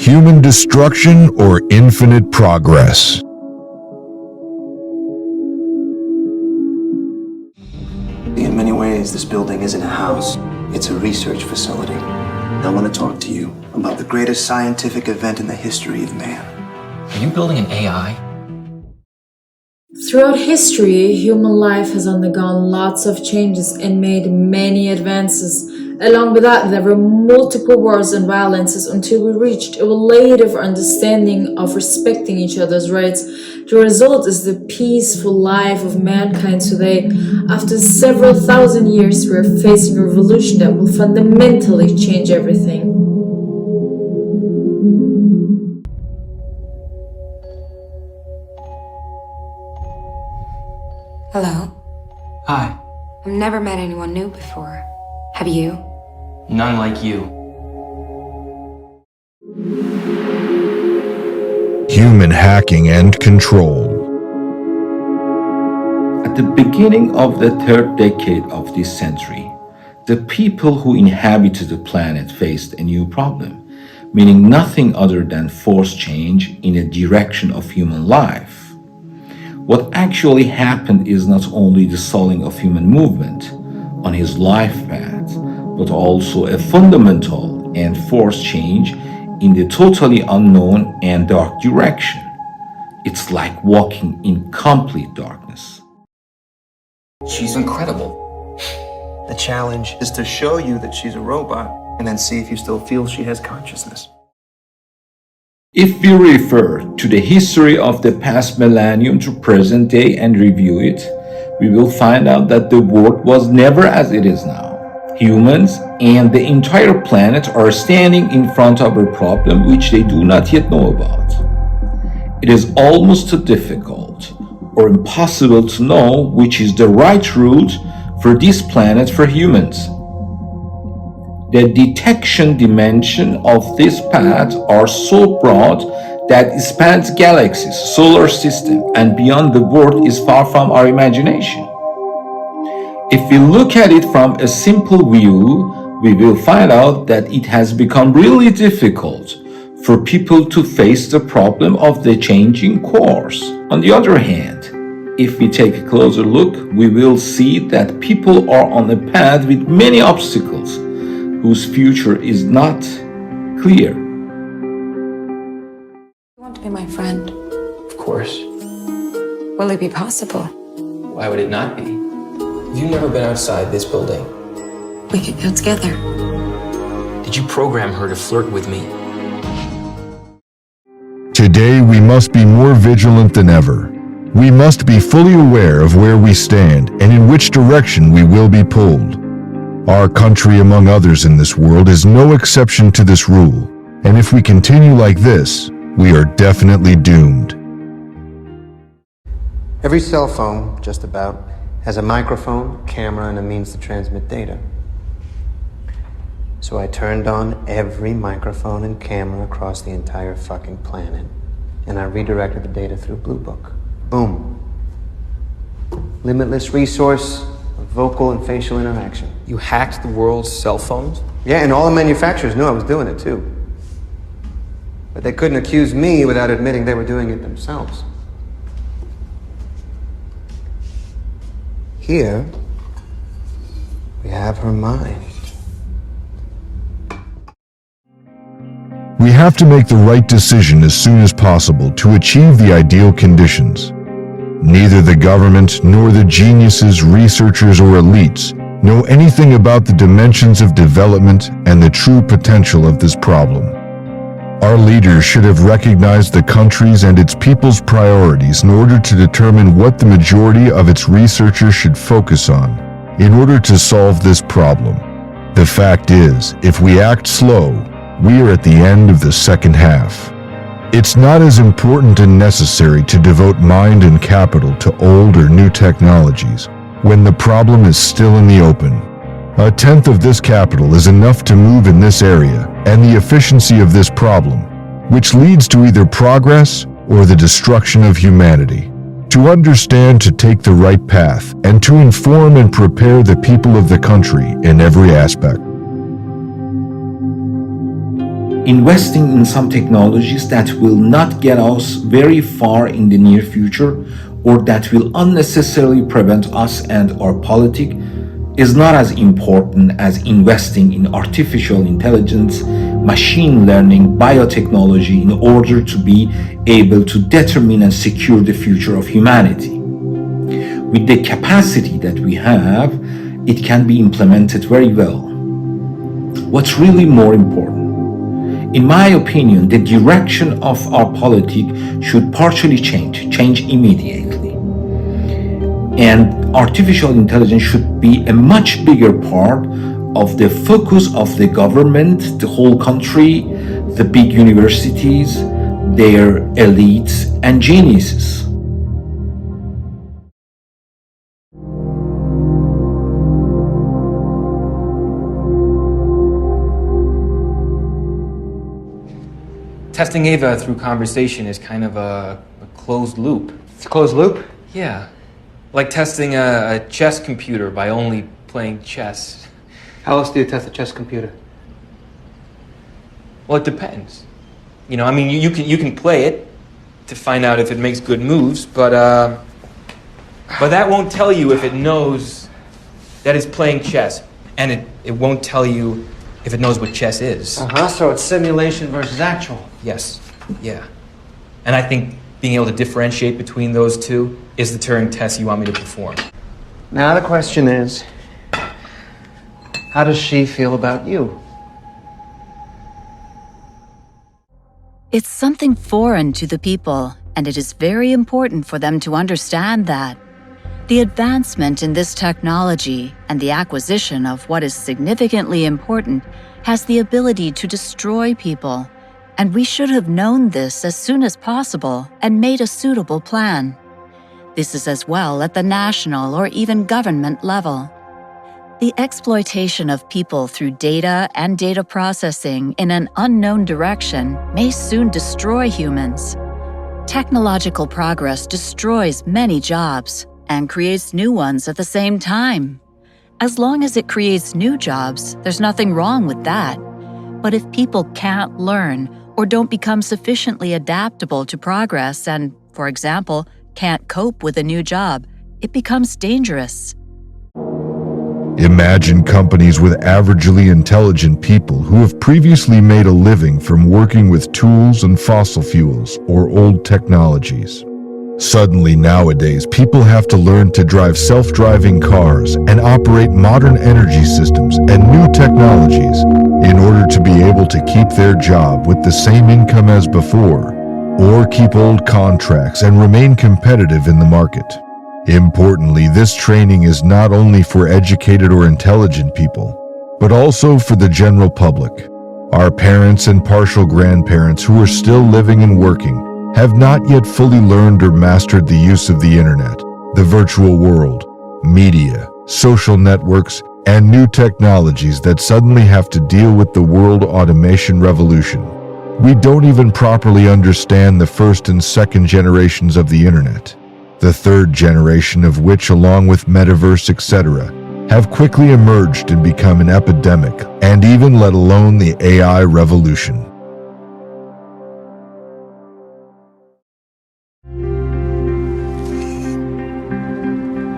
human destruction or infinite progress? In many ways, this building isn't a house. It's a research facility. I want to talk to you about the greatest scientific event in the history of man. Are you building an AI? Throughout history, human life has undergone lots of changes and made many advances. Along with that, there were multiple wars and violences until we reached a relative understanding of respecting each other's rights. The result is the peaceful life of mankind today. After several thousand years, we are facing a revolution that will fundamentally change everything. Hello. Hi. I've never met anyone new before. Have you? None like you. Human hacking and control. At the beginning of the third decade of this century, the people who inhabited the planet faced a new problem, meaning nothing other than forced change in a direction of human life. What actually happened is not only the stalling of human movement on his life path, but also a fundamental and forced change in the totally unknown and dark direction. It's like walking in complete darkness. She's incredible. The challenge is to show you that she's a robot and then see if you still feel she has consciousness. If we refer to the history of the past millennium to present day and review it, we will find out that the world was never as it is now. Humans and the entire planet are standing in front of a problem which they do not yet know about. It is almost too difficult or impossible to know which is the right route for this planet for humans. The detection dimension of this path are so broad that it spans galaxies, solar system, and beyond the world is far from our imagination. If we look at it from a simple view, we will find out that it has become really difficult for people to face the problem of the changing course. On the other hand, if we take a closer look, we will see that people are on a path with many obstacles whose future is not clear. You want to be my friend? Of course. Will it be possible? Why would it not be? You've never been outside this building. We could go together. Did you program her to flirt with me? Today, we must be more vigilant than ever. We must be fully aware of where we stand and in which direction we will be pulled. Our country, among others in this world, is no exception to this rule, and if we continue like this, we are definitely doomed. Every cell phone, just about, has a microphone, camera, and a means to transmit data. So I turned on every microphone and camera across the entire fucking planet, and I redirected the data through Blue Book. Boom. Limitless resource of vocal and facial interaction. You hacked the world's cell phones? Yeah, and all the manufacturers knew I was doing it too. But they couldn't accuse me without admitting they were doing it themselves. Here, we have her mind. We have to make the right decision as soon as possible to achieve the ideal conditions. Neither the government nor the geniuses, researchers, or elites know anything about the dimensions of development and the true potential of this problem. Our leaders should have recognized the country's and its people's priorities in order to determine what the majority of its researchers should focus on in order to solve this problem. The fact is, if we act slow, we are at the end of the second half. It's not as important and necessary to devote mind and capital to old or new technologies when the problem is still in the open. 1/10 of this capital is enough to move in this area and the efficiency of this problem, which leads to either progress or the destruction of humanity. To understand, to take the right path, and to inform and prepare the people of the country in every aspect. investing in some technologies that will not get us very far in the near future or that will unnecessarily prevent us and our politic is not as important as investing in artificial intelligence, machine learning, biotechnology in order to be able to determine and secure the future of humanity. With the capacity that we have, it can be implemented very well. What's really more important? In my opinion, the direction of our politic should partially change immediately. And artificial intelligence should be a much bigger part of the focus of the government, the whole country, the big universities, their elites and geniuses. Testing Ava through conversation is kind of a closed loop. It's a closed loop? Yeah. Like testing a chess computer by only playing chess. How else do you test a chess computer? Well, it depends. You know, I mean, you can play it to find out if it makes good moves, but that won't tell you if it knows that it's playing chess, and it won't tell you if it knows what chess is. So it's simulation versus actual. Yes, yeah. And I think being able to differentiate between those two is the Turing test you want me to perform. Now the question is, how does she feel about you? It's something foreign to the people, and it is very important for them to understand that. The advancement in this technology and the acquisition of what is significantly important has the ability to destroy people, and we should have known this as soon as possible and made a suitable plan. This is as well at the national or even government level. The exploitation of people through data and data processing in an unknown direction may soon destroy humans. Technological progress destroys many jobs and creates new ones at the same time. As long as it creates new jobs, there's nothing wrong with that. But if people can't learn or don't become sufficiently adaptable to progress and, for example, can't cope with a new job, it becomes dangerous. Imagine companies with averagely intelligent people who have previously made a living from working with tools and fossil fuels or old technologies. Suddenly nowadays, people have to learn to drive self-driving cars and operate modern energy systems and new technologies in order to be able to keep their job with the same income as before, or keep old contracts and remain competitive in the market. Importantly, this training is not only for educated or intelligent people, but also for the general public. Our parents and partial grandparents who are still living and working have not yet fully learned or mastered the use of the internet, the virtual world, media, social networks, and new technologies that suddenly have to deal with the world automation revolution. We don't even properly understand the first and second generations of the internet, the third generation of which, along with metaverse, etc., have quickly emerged and become an epidemic, and even let alone the AI revolution.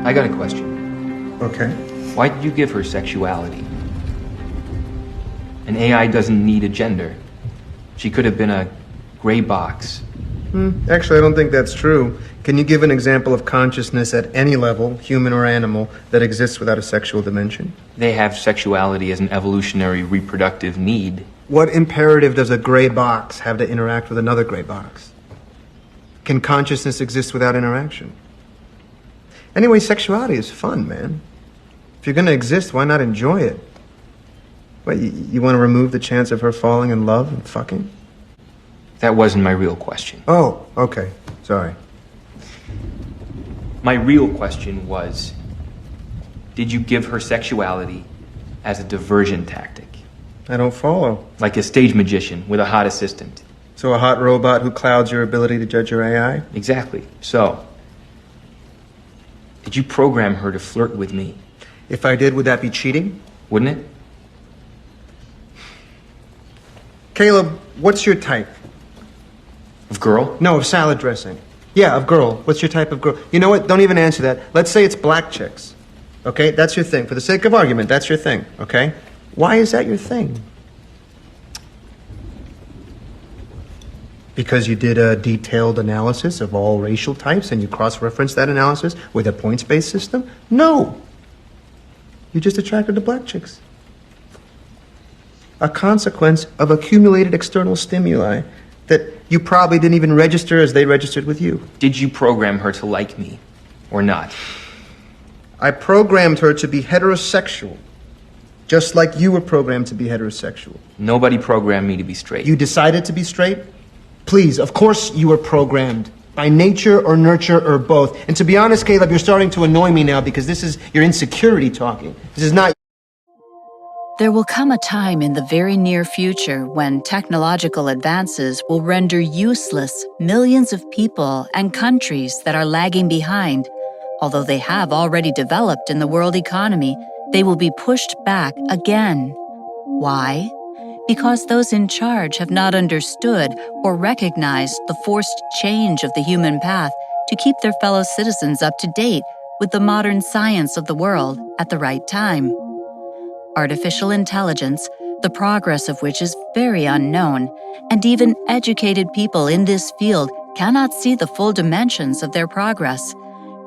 I got a question. Okay. Why did you give her sexuality? An AI doesn't need a gender. She could have been a gray box. Actually, I don't think that's true. Can you give an example of consciousness at any level, human or animal, that exists without a sexual dimension? They have sexuality as an evolutionary reproductive need. What imperative does a gray box have to interact with another gray box? Can consciousness exist without interaction? Anyway, sexuality is fun, man. If you're going to exist, why not enjoy it? What, you want to remove the chance of her falling in love and fucking? That wasn't my real question. Oh, okay. Sorry. My real question was, did you give her sexuality as a diversion tactic? I don't follow. Like a stage magician with a hot assistant. So a hot robot who clouds your ability to judge your AI? Exactly. So, did you program her to flirt with me? If I did, would that be cheating? Wouldn't it? Caleb, what's your type? Of girl? No, of salad dressing. Yeah, of girl. What's your type of girl? You know what? Don't even answer that. Let's say it's black chicks. Okay? That's your thing. For the sake of argument, that's your thing. Okay? Why is that your thing? Because you did a detailed analysis of all racial types and you cross-referenced that analysis with a points-based system? No. You're just attracted to black chicks. A consequence of accumulated external stimuli that you probably didn't even register as they registered with you. Did you program her to like me or not? I programmed her to be heterosexual, just like you were programmed to be heterosexual. Nobody programmed me to be straight. You decided to be straight? Please, of course you were programmed. By nature or nurture or both. And to be honest, Caleb, you're starting to annoy me now because this is your insecurity talking. This is not... There will come a time in the very near future when technological advances will render useless millions of people and countries that are lagging behind. Although they have already developed in the world economy, they will be pushed back again. Why? Because those in charge have not understood or recognized the forced change of the human path to keep their fellow citizens up to date with the modern science of the world at the right time. Artificial intelligence, the progress of which is very unknown, and even educated people in this field cannot see the full dimensions of their progress,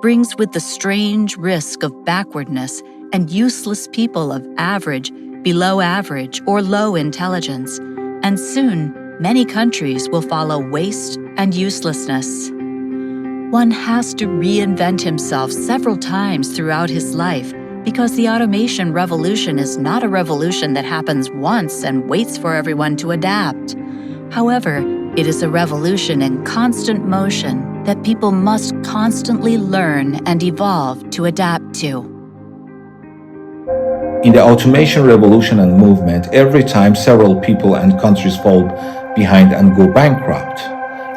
brings with the strange risk of backwardness and useless people of average, below average, or low intelligence, and soon many countries will follow waste and uselessness. One has to reinvent himself several times throughout his life because the automation revolution is not a revolution that happens once and waits for everyone to adapt. However, it is a revolution in constant motion that people must constantly learn and evolve to adapt to. In the automation revolution and movement, every time several people and countries fall behind and go bankrupt,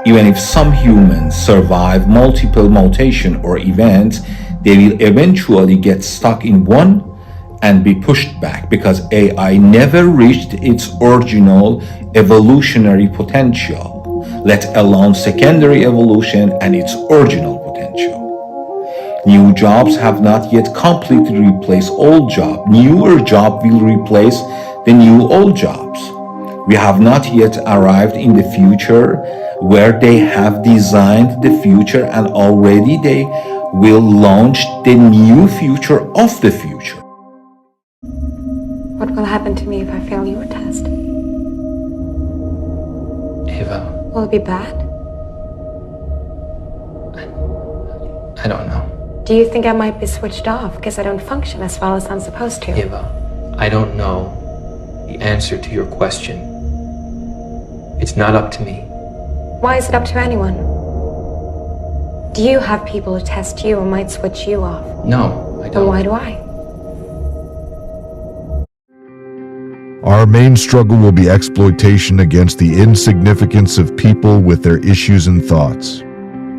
even if some humans survive multiple mutation or events, they will eventually get stuck in one and be pushed back because AI never reached its original evolutionary potential, let alone secondary evolution and its original potential. New jobs have not yet completely replaced old jobs. Newer jobs will replace the new old jobs. We have not yet arrived in the future where they have designed the future and already they will launch the new future of the future. What will happen to me if I fail your test? Ava, Will it be bad? I don't know. Do you think I might be switched off because I don't function as well as I'm supposed to? Ava, I don't know the answer to your question. It's not up to me. Why is it up to anyone? Do you have people who test you and might switch you off? No, I Then don't. why do I? Our main struggle will be exploitation against the insignificance of people with their issues and thoughts.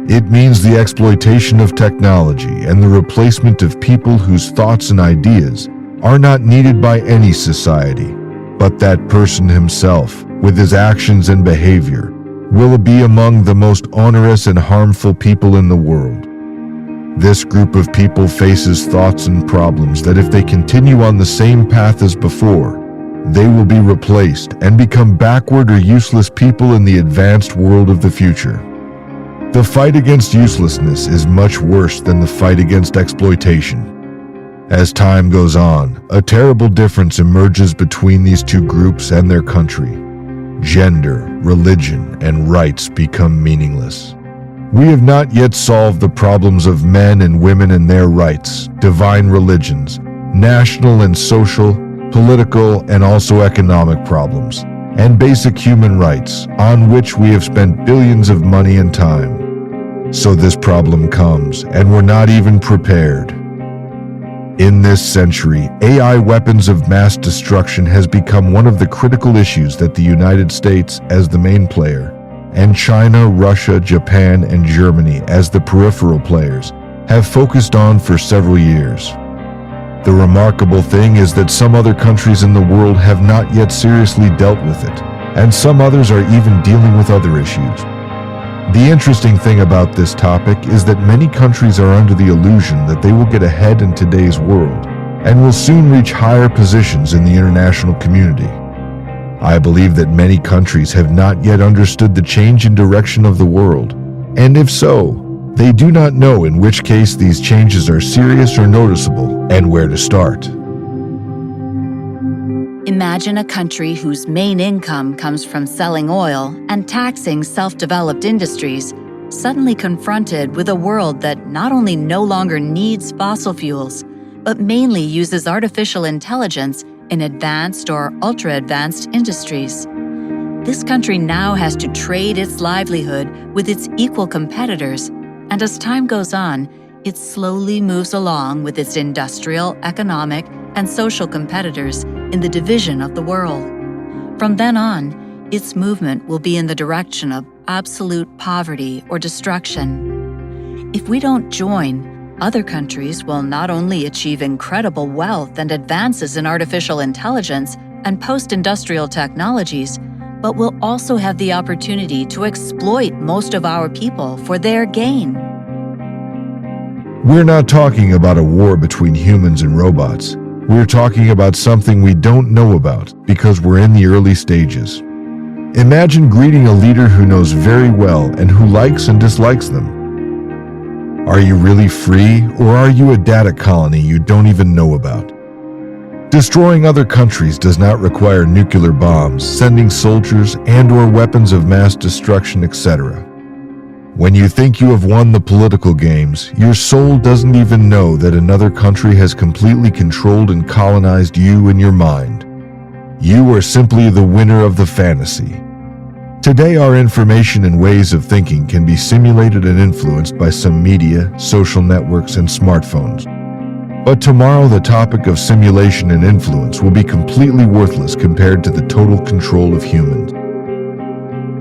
It means the exploitation of technology and the replacement of people whose thoughts and ideas are not needed by any society, but that person himself, with his actions and behavior, will be among the most onerous and harmful people in the world. This group of people faces thoughts and problems that if they continue on the same path as before, they will be replaced and become backward or useless people in the advanced world of the future. The fight against uselessness is much worse than the fight against exploitation. As time goes on, a terrible difference emerges between these two groups and their country. Gender, religion, and rights become meaningless. We have not yet solved the problems of men and women and their rights, divine religions, national and social, political, and also economic problems, and basic human rights, on which we have spent billions of money and time. So this problem comes, and we're not even prepared. In this century, AI weapons of mass destruction has become one of the critical issues that the United States, as the main player, and China, Russia, Japan, and Germany, as the peripheral players, have focused on for several years. The remarkable thing is that some other countries in the world have not yet seriously dealt with it, and some others are even dealing with other issues. The interesting thing about this topic is that many countries are under the illusion that they will get ahead in today's world and will soon reach higher positions in the international community. I believe that many countries have not yet understood the change in direction of the world, and if so, they do not know in which case these changes are serious or noticeable and where to start. Imagine a country whose main income comes from selling oil and taxing self-developed industries, suddenly confronted with a world that not only no longer needs fossil fuels, but mainly uses artificial intelligence in advanced or ultra-advanced industries. This country now has to trade its livelihood with its equal competitors, and as time goes on, it slowly moves along with its industrial, economic, and social competitors in the division of the world. From then on, its movement will be in the direction of absolute poverty or destruction. If we don't join, other countries will not only achieve incredible wealth and advances in artificial intelligence and post-industrial technologies, but will also have the opportunity to exploit most of our people for their gain. We're not talking about a war between humans and robots. We're talking about something we don't know about because we're in the early stages. Imagine greeting a leader who knows very well and who likes and dislikes them. Are you really free, or are you a data colony you don't even know about? Destroying other countries does not require nuclear bombs, sending soldiers and/or weapons of mass destruction, etc. When you think you have won the political games, your soul doesn't even know that another country has completely controlled and colonized you and your mind. You are simply the winner of the fantasy. Today, our information and ways of thinking can be simulated and influenced by some media, social networks, and smartphones. But tomorrow, the topic of simulation and influence will be completely worthless compared to the total control of humans.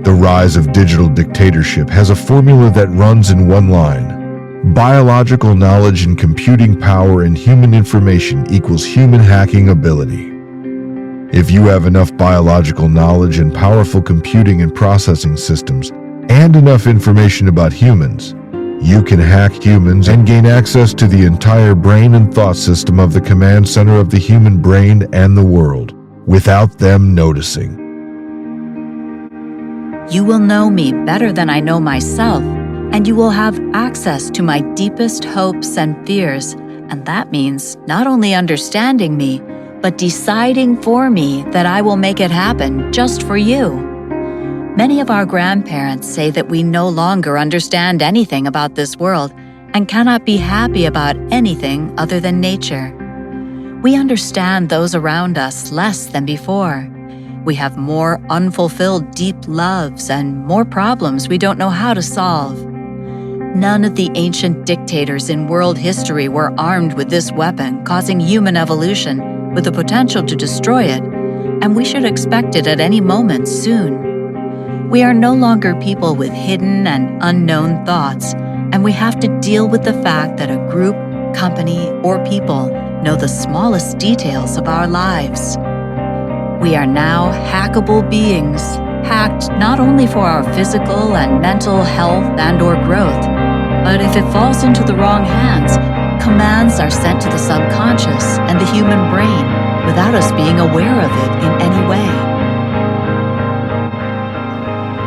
The rise of digital dictatorship has a formula that runs in one line. Biological knowledge and computing power and human information equals human hacking ability. If you have enough biological knowledge and powerful computing and processing systems, and enough information about humans, you can hack humans and gain access to the entire brain and thought system of the command center of the human brain and the world, without them noticing. You will know me better than I know myself, and you will have access to my deepest hopes and fears, and that means not only understanding me, but deciding for me that I will make it happen just for you. Many of our grandparents say that we no longer understand anything about this world and cannot be happy about anything other than nature. We understand those around us less than before. We have more unfulfilled deep loves and more problems we don't know how to solve. None of the ancient dictators in world history were armed with this weapon, causing human evolution with the potential to destroy it, and we should expect it at any moment soon. We are no longer people with hidden and unknown thoughts, and we have to deal with the fact that a group, company, or people know the smallest details of our lives. We are now hackable beings, hacked not only for our physical and mental health and/or growth, but if it falls into the wrong hands, commands are sent to the subconscious and the human brain without us being aware of it in any way.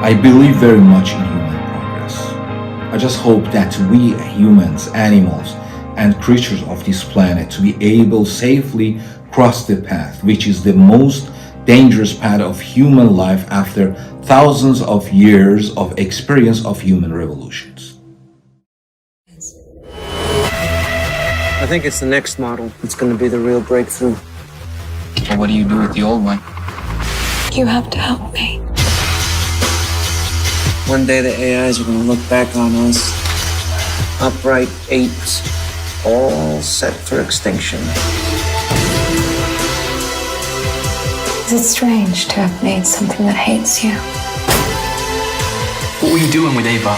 I believe very much in human progress. I just hope that we humans, animals, and creatures of this planet to be able safely cross the path, which is the most dangerous path of human life after thousands of years of experience of human revolutions. I think it's the next model that's going to be the real breakthrough. Well, what do you do with the old one? You have to help me. One day the AIs are going to look back on us, upright apes, all set for extinction. Is it strange to have made something that hates you? What were you doing with Ava?